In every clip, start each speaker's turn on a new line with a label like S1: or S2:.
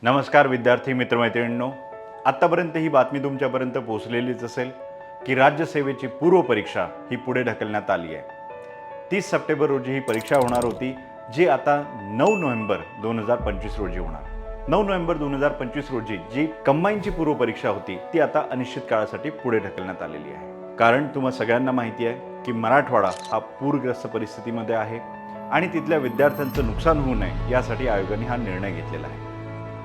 S1: नमस्कार विद्यार्थी मित्रमैत्रिणींनो, आत्तापर्यंत ही बातमी तुमच्यापर्यंत पोहोचलेलीच असेल की राज्यसेवेची पूर्वपरीक्षा ही पुढे ढकलण्यात आली आहे। 30 सप्टेंबर रोजी ही परीक्षा होणार होती, जी आता 9 नोव्हेंबर 2025 रोजी होणार। 9 नोव्हेंबर 2025 रोजी जी कंबाईनची पूर्वपरीक्षा होती ती आता अनिश्चित काळासाठी पुढे ढकलण्यात आलेली आहे। कारण तुम्हा सगळ्यांना माहिती आहे की मराठवाडा हा पूरग्रस्त परिस्थितीमध्ये आहे आणि तिथल्या विद्यार्थ्यांचं नुकसान होऊ नये यासाठी आयोगाने हा निर्णय घेतलेला आहे।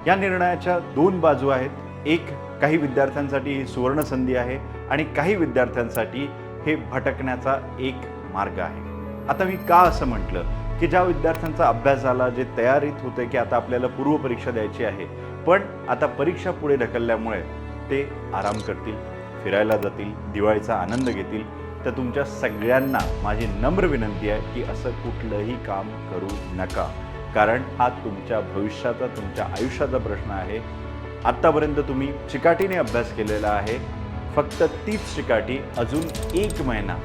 S1: या निर्णयाच्या दोन बाजू आहेत। एक, काही विद्यार्थ्यांसाठी ही सुवर्ण संधी आहे आणि काही विद्यार्थ्यांसाठी हे भटकण्याचा एक मार्ग आहे। आता मी का असं म्हटलं की ज्या विद्यार्थ्यांचा अभ्यास झाला, जे तयारीत होते की आता आपल्याला पूर्वपरीक्षा द्यायची आहे, पण आता परीक्षा पुढे ढकलल्यामुळे ते आराम करतील, फिरायला जातील, दिवाळीचा आनंद घेतील, तर तुमच्या सगळ्यांना माझी नम्र विनंती आहे की असं कुठलंही काम करू नका। कारण हा तुमच्या भविष्याचा, तुमच्या आयुष्याचा प्रश्न आहे। आत्तापर्यंत तुम्ही चिकाटीने अभ्यास केलेला आहे, फक्त तीच चिकाटी अजून 1 महिना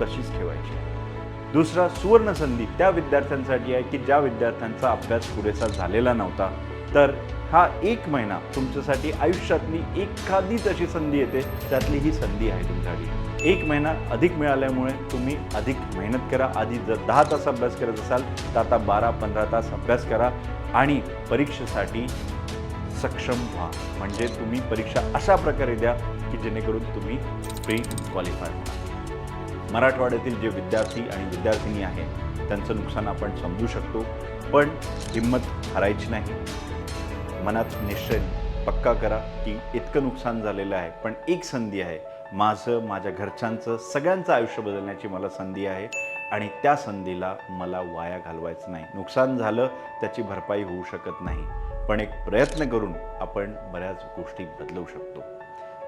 S1: तशीच ठेवायची आहे। दुसरा, सुवर्ण संधी त्या विद्यार्थ्यांसाठी आहे की ज्या विद्यार्थ्यांचा अभ्यास पुरेसा झालेला नव्हता, तर हा 1 महिना तुमच्यासाठी आयुष्यातली एखादीच अशी संधी येते, त्यातली ही संधी आहे तुमच्यासाठी। 1 महिना अधिक मिळाल्यामुळे तुम्ही अधिक मेहनत करा। आधी जर 10 तास अभ्यास करत असाल तर आता 12-15 तास अभ्यास करा आणि परीक्षेसाठी सक्षम व्हा। म्हणजे तुम्ही परीक्षा अशा प्रकारे द्या की जेणेकरून तुम्ही प्री क्वालिफाय व्हा। मराठवाड्यातील जे विद्यार्थी आणि विद्यार्थिनी आहे त्यांचं नुकसान आपण समजू शकतो, पण हिंमत हरायची नाही। मनात निश्चय पक्का करा की इतकं नुकसान झालेलं आहे, पण एक संधी आहे, माझं, माझ्या घरच्यांचं, सगळ्यांचं आयुष्य बदलण्याची मला संधी आहे आणि त्या संधीला मला वाया घालवायचं नाही। नुकसान झालं त्याची भरपाई होऊ शकत नाही, पण एक प्रयत्न करून आपण बऱ्याच गोष्टी बदलवू शकतो।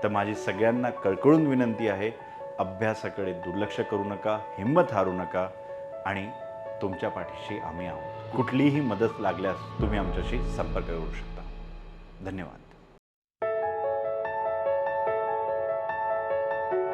S1: तर माझी सगळ्यांना कळकळून विनंती आहे, अभ्यासाकडे दुर्लक्ष करू नका, हिंमत हारू नका आणि तुमच्या पाठीशी आम्ही आहोत। कुठलीही मदत लागल्यास तुम्ही आमच्याशी संपर्क करू शकता। धन्यवाद।